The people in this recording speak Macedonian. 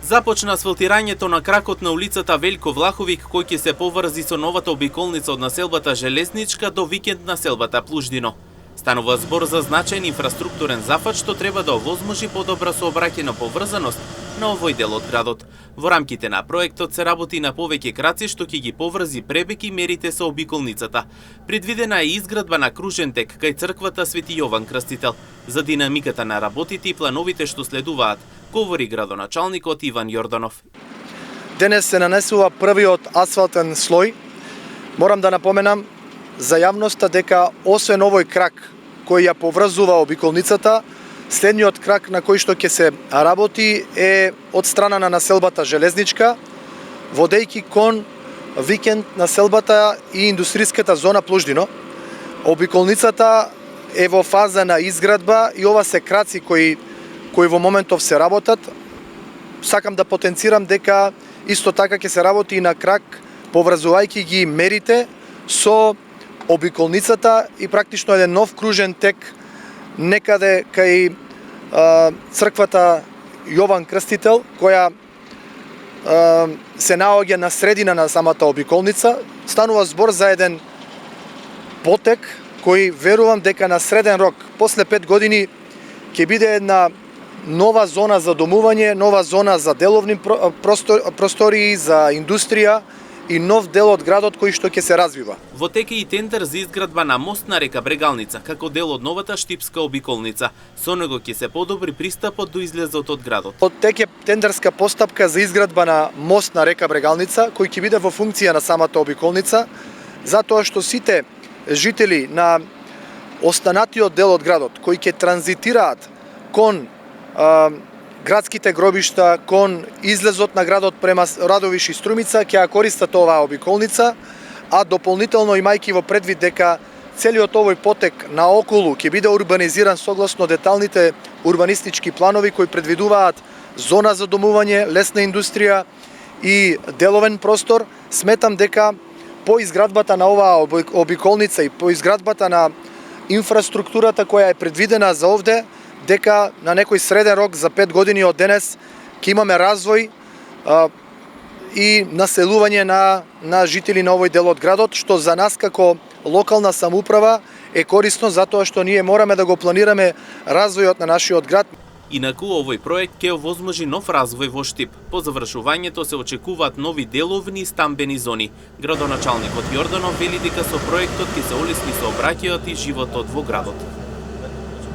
Започна асфалтирањето на кракот на улицата Велко Влаховик, кој ќе се поврзи со новата обиколница од населбата Железничка до викенд населбата Плуждино. Станува збор за значаен инфраструктурен зафат што треба да овозможи подобра сообраќајна поврзаност на овој дел од градот. Во рамките на проектот се работи на повеќе краци што ќе ги поврзи Пребек и мерите со обиколницата. Предвидена е изградба на кружен тек кај црквата Свети Јован Крстител. За динамиката на работите и плановите што следуваат, говори градоначалникот Иван Јорданов. Денес се нанесува првиот асфалтен слој. Морам да напоменам за јавноста дека освен овој крак кој ја поврзува обиколницата, следниот крак на кој што ќе се работи е од страна на населбата Железничка, водејќи кон викенд населбата и индустријската зона Плуждино. Обиколницата е во фаза на изградба и ова се краци кои во моментов се работат. Сакам да потенцирам дека исто така ќе се работи и на крак поврзувајќи ги мерите со обиколницата и практично еден нов кружен тек некаде кај црквата Јован Крстител, која се наоѓа на средина на самата обиколница. Станува збор за еден потек кој верувам дека на среден рок, после 5 години, ќе биде една нова зона за домување, нова зона за деловни простории, за индустрија и нов дел од градот кој што ќе се развива. Во тек е и тендер за изградба на мост на река Брегалница, како дел од новата Штипска обиколница. Со него ќе се подобри пристапот до излезот од градот. Од тек е тендерска постапка за изградба на мост на река Брегалница, кој ќе биде во функција на самата обиколница, затоа што сите жители на останатиот дел од градот, кои ќе транзитираат кон градските гробишта, кон излезот на градот према Радовиш и Струмица, ќе ја користат оваа обиколница, а дополнително имајќи во предвид дека целиот овој потек наоколу ќе биде урбанизиран согласно деталните урбанистички планови кои предвидуваат зона за домување, лесна индустрија и деловен простор, сметам дека по изградбата на оваа обиколница и по изградбата на инфраструктурата која е предвидена за овде, дека на некој среден рок за 5 години од денес ќе имаме развој и населување на жители на овој дел од градот, што за нас како локална самоуправа е корисно затоа што ние мораме да го планираме развојот на нашиот град. Инаку овој проект ќе овозможи нов развој во Штип. По завршувањето се очекуваат нови деловни и стамбени зони. Градоначалникот Јорданов вели дека со проектот ќе се олесни сообраќајот и животот во градот.